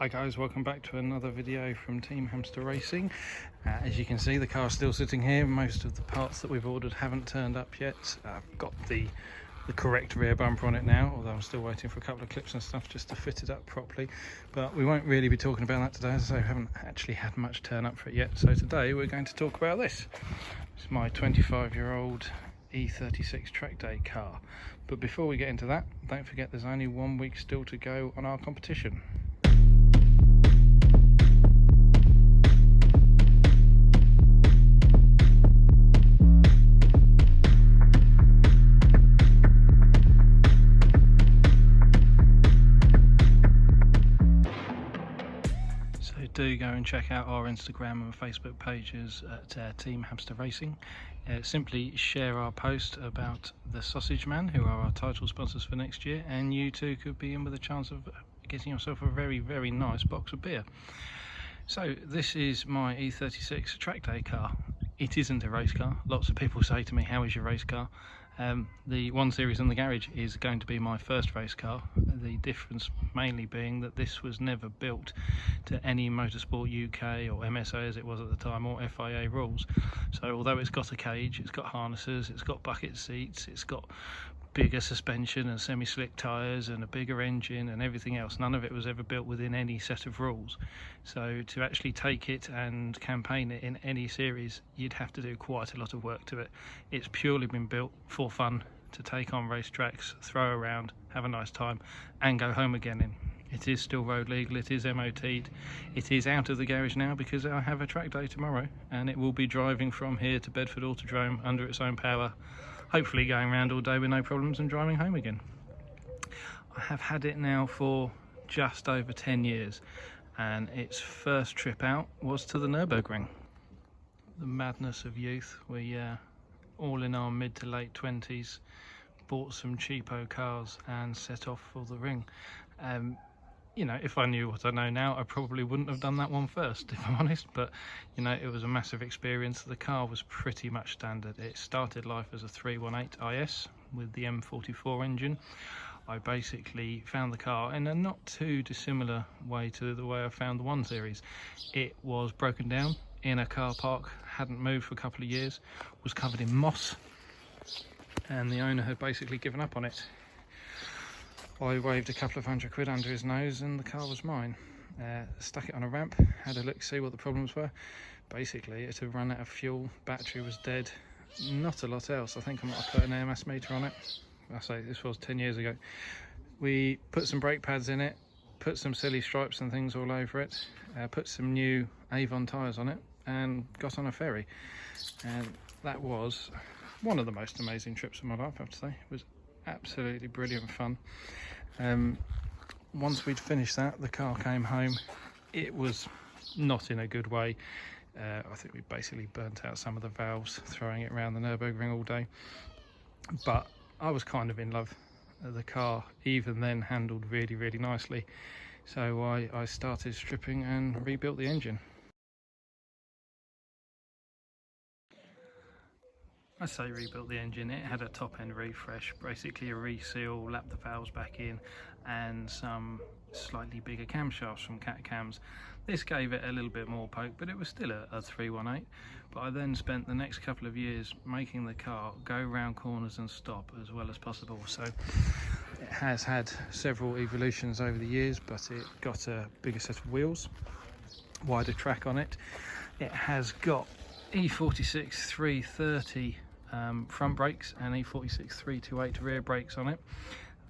Hi guys, welcome back to another video from Team Hamster Racing. As you can see, the car's still sitting here. Most of the parts that we've ordered haven't turned up yet. I've got the correct rear bumper on it now, although I'm still waiting for a couple of clips and stuff just to fit it up properly. But we won't really be talking about that today, as I haven't actually had much turn up for it yet. So today we're going to talk about this. It's my 25-year-old E36 track day car. But before we get into that, don't forget there's only 1 week still to go on our competition. Do go and check out our Instagram and Facebook pages at Team Hamster Racing. Simply share our post about the Sausage Man, who are our title sponsors for next year, and you too could be in with a chance of getting yourself a very, very nice box of beer. So this is my E36 track day car. It isn't a race car. Lots of people say to me, how is your race car? The 1 Series in the garage is going to be my first race car. The difference mainly being that this was never built to any Motorsport UK or MSA as it was at the time, or FIA rules. So although it's got a cage, it's got harnesses, it's got bucket seats, it's got bigger suspension and semi-slick tyres and a bigger engine and everything else, none of it was ever built within any set of rules. So to actually take it and campaign it in any series, you'd have to do quite a lot of work to it. It's purely been built for fun, to take on race tracks, throw around, have a nice time and go home again in. It is still road legal, it is MOT'd, it is out of the garage now because I have a track day tomorrow, and it will be driving from here to Bedford Autodrome under its own power, hopefully going around all day with no problems and driving home again. I have had it now for just over 10 years, and its first trip out was to the Nürburgring. The madness of youth. We all in our mid to late 20s bought some cheapo cars and set off for the ring. You know, if I knew what I know now, I probably wouldn't have done that one first, if I'm honest, but you know, it was a massive experience. The car was pretty much standard. It started life as a 318 IS with the M44 engine. I basically found the car in a not too dissimilar way to the way I found the 1 Series. It was broken down in a car park, hadn't moved for a couple of years, was covered in moss, and the owner had basically given up on it. I waved a couple of £100 under his nose and the car was mine. Stuck it on a ramp, had a look, see what the problems were. Basically it had run out of fuel, battery was dead, not a lot else. I think I might have put an air mass meter on it. I say this was 10 years ago. We put some brake pads in it, put some silly stripes and things all over it, put some new Avon tyres on it and got on a ferry. And that was one of the most amazing trips of my life, I have to say. It was absolutely brilliant fun. Once we'd finished that, the car came home. It was not in a good way. I think we basically burnt out some of the valves throwing it around the Nürburgring all day, but I was kind of in love. The car even then handled really, really nicely, so I started stripping and rebuilt the engine. I say rebuilt the engine. It had a top end refresh, basically a reseal, lap the valves back in, and some slightly bigger camshafts from Cat Cams. This gave it a little bit more poke, but it was still a 318. But I then spent the next couple of years making the car go round corners and stop as well as possible. So it has had several evolutions over the years, but it got a bigger set of wheels, wider track on it. It has got E46 330 front brakes and E46 328 rear brakes on it.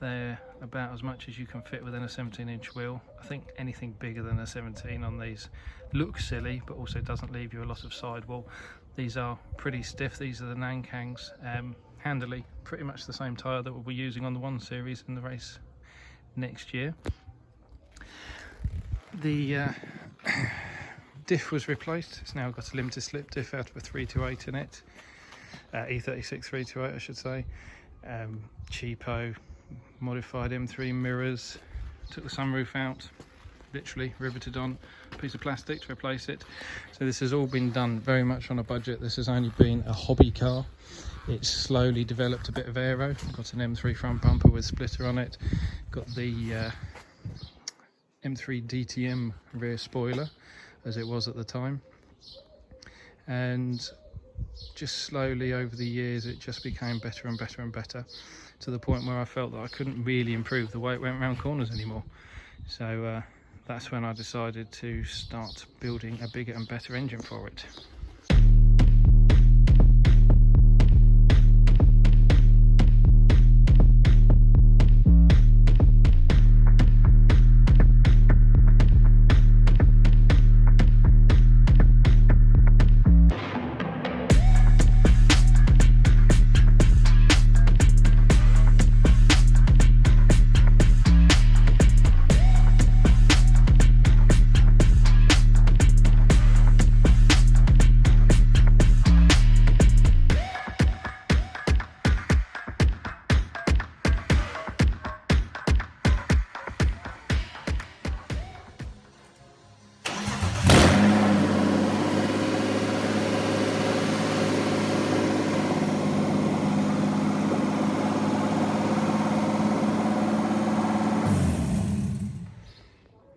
They're about as much as you can fit within a 17-inch wheel. I think anything bigger than a 17 on these looks silly, but also doesn't leave you a lot of sidewall. These are pretty stiff. These are the Nankangs. Handily, pretty much the same tyre that we'll be using on the 1 Series in the race next year. The diff was replaced. It's now got a limited slip diff out of a 328 in it. E36 328 I should say. Cheapo, modified M3 mirrors. Took the sunroof out, literally riveted on a piece of plastic to replace it. So this has all been done very much on a budget. This has only been a hobby car. It's slowly developed a bit of aero. Got an M3 front bumper with splitter on it. Got the M3 DTM rear spoiler, as it was at the time, and just slowly over the years it just became better and better and better, to the point where I felt that I couldn't really improve the way it went around corners anymore. So that's when I decided to start building a bigger and better engine for it.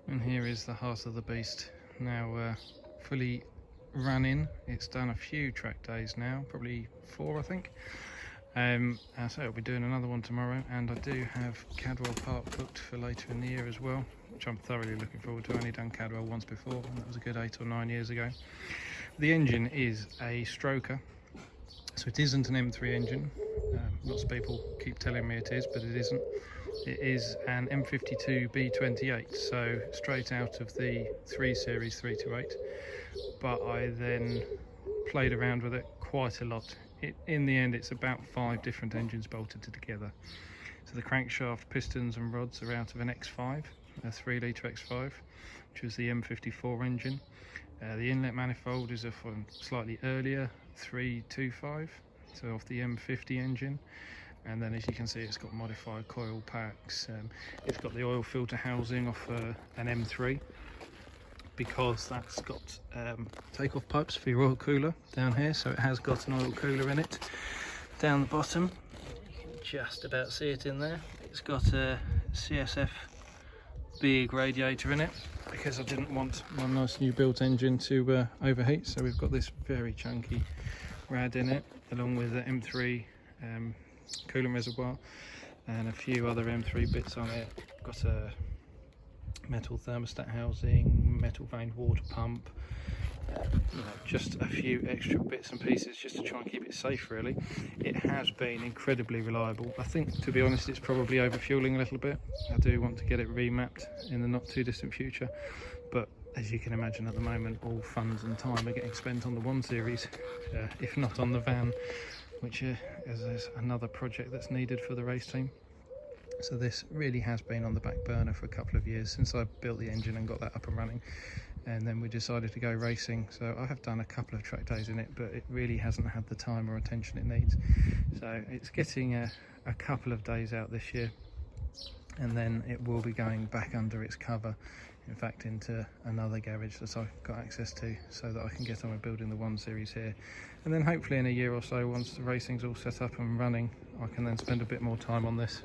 And here is the heart of the beast, now fully running. It's done a few track days now, probably 4 I think. So I'll be doing another one tomorrow, and I do have Cadwell Park booked for later in the year as well, which I'm thoroughly looking forward to. I've only done Cadwell once before, and that was a good 8 or 9 years ago. The engine is a stroker, so it isn't an M3 engine. Lots of people keep telling me it is, but it isn't. It is an M52b30, so straight out of the 3 Series 328, but I then played around with it quite a lot. In the end, it's about 5 different engines bolted together. So the crankshaft, pistons and rods are out of an X5, a 3-litre X5, which was the M54 engine. The inlet manifold is off a slightly earlier 325, so off the M50 engine. And then, as you can see, it's got modified coil packs. It's got the oil filter housing off an M3, because that's got take-off pipes for your oil cooler down here, so it has got an oil cooler in it. Down the bottom, you can just about see it in there. It's got a CSF big radiator in it, because I didn't want my nice new built engine to overheat. So we've got this very chunky rad in it, along with the M3 coolant reservoir and a few other M3 bits on it. Got a metal thermostat housing, metal veined water pump, just a few extra bits and pieces just to try and keep it safe really. It has been incredibly reliable. I think, to be honest, it's probably overfueling a little bit. I do want to get it remapped in the not too distant future, but as you can imagine, at the moment all funds and time are getting spent on the 1 Series, if not on the van, which is another project that's needed for the race team. So this really has been on the back burner for a couple of years since I built the engine and got that up and running, and then we decided to go racing. So I have done a couple of track days in it, but it really hasn't had the time or attention it needs. So it's getting a couple of days out this year, and then it will be going back under its cover, in fact into another garage that I've got access to, so that I can get on with building the 1 Series here. And then hopefully in a year or so, once the racing's all set up and running, I can then spend a bit more time on this.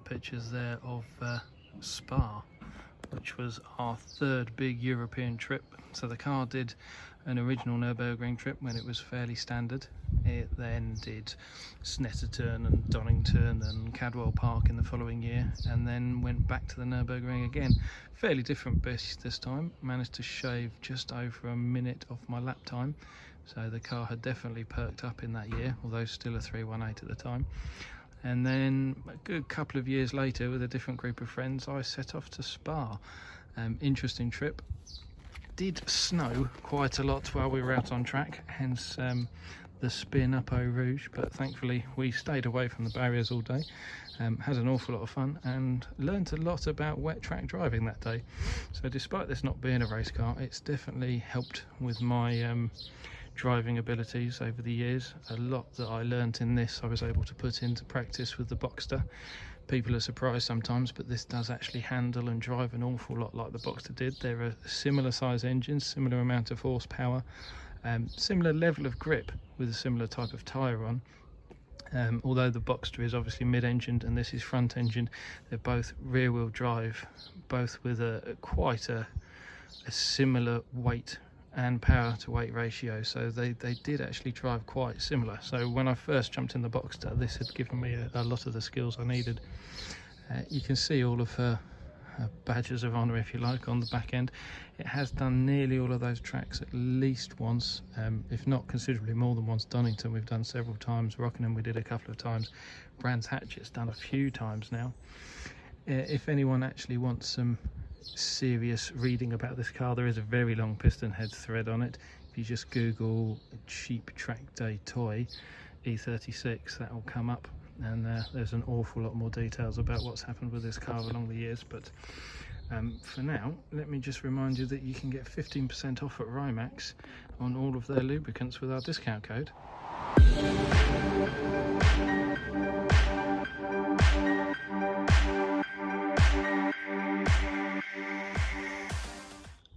Pictures there of Spa, which was our 3rd big European trip. So the car did an original Nürburgring trip when it was fairly standard. It then did Snetterton and Donington and Cadwell Park in the following year, and then went back to the Nürburgring again. Fairly different beast this time. Managed to shave just over a minute off my lap time, so the car had definitely perked up in that year, although still a 318 at the time. And then a good couple of years later, with a different group of friends, I set off to Spa. Interesting trip. Did snow quite a lot while we were out on track, hence the spin up Eau Rouge, but thankfully we stayed away from the barriers all day Had an awful lot of fun and learnt a lot about wet track driving that day. So despite this not being a race car, it's definitely helped with my driving abilities over the years. A lot that I learnt in this I was able to put into practice with the Boxster. People are surprised sometimes, but this does actually handle and drive an awful lot like the Boxster did. They're a similar size engines, similar amount of horsepower, similar level of grip with a similar type of tyre on. Although the Boxster is obviously mid-engined and this is front-engined, they're both rear-wheel drive, both with quite a similar weight and power to weight ratio, so they did actually drive quite similar. So when I first jumped in the Boxster, this had given me a lot of the skills I needed. You can see all of her badges of honour, if you like, on the back end. It has done nearly all of those tracks at least once, if not considerably more than once. Donington we've done several times, Rockingham we did a couple of times, Brands Hatch it's done a few times now. If anyone actually wants some serious reading about this car, there is a very long piston head thread on it. If you just Google cheap track day toy E36, that will come up, and there's an awful lot more details about what's happened with this car along the years. But for now, let me just remind you that you can get 15% off at Rimax on all of their lubricants with our discount code.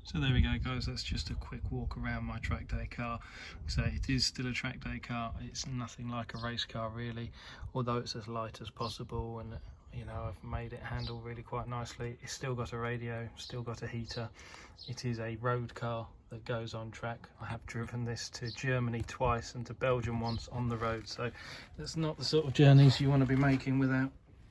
So there we go, guys, that's just a quick walk around my track day car. So it is still a track day car, it's nothing like a race car really, although it's as light as possible, and you know, I've made it handle really quite nicely. It's still got a radio, still got a heater. It is a road car that goes on track. I have driven this to Germany twice and to Belgium once on the road, so that's not the sort of journeys you want to be making without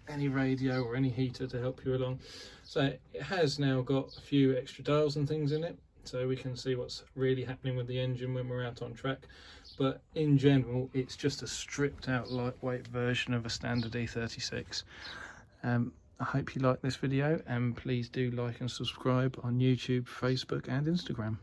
any radio or any heater to help you along. So it has now got a few extra dials and things in it, so we can see what's really happening with the engine when we're out on track. But in general, it's just a stripped out lightweight version of a standard E36. I hope you like this video, and please do like and subscribe on YouTube, Facebook and Instagram.